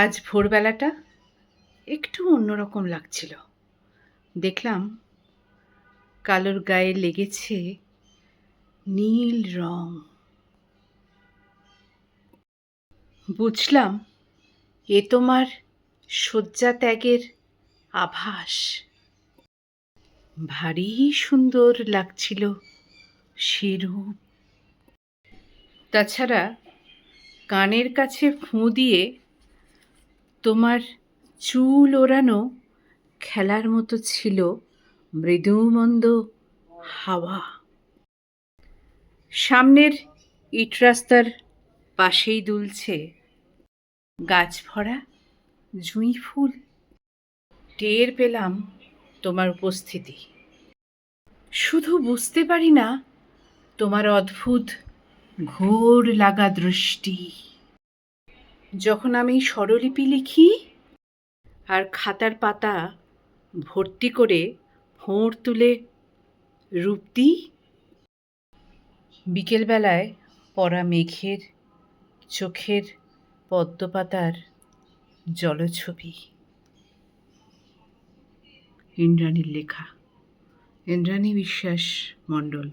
আজ ভোরবেলাটা একটু অন্যরকম লাগছিল। দেখলাম কালোর গায়ে লেগেছে নীল রং। বুঝলাম এ তোমার শয্যা ত্যাগের আভাস। ভারী সুন্দর লাগছিল সে রূপ। তাছাড়া কানের কাছে ফুঁ দিয়ে তোমার চুল ওড়ানো খেলার মতো ছিল মৃদুমন্দ হাওয়া। সামনের ইট রাস্তার পাশেই দুলছে গাছ ভরা জুঁই ফুল। টের পেলাম তোমার উপস্থিতি। শুধু বুঝতে পারি না তোমার অদ্ভুত ঘোর লাগা দৃষ্টি। যখন আমি স্বরলিপি লিখি আর খাতার পাতা ভর্তি করে ভোঁড় তুলে রূপ দিই, বিকেলবেলায় পড়া মেঘের চোখের পদ্মপাতার জলছবি। ইন্দ্রাণীর লেখা। ইন্দ্রাণী বিশ্বাস মণ্ডল।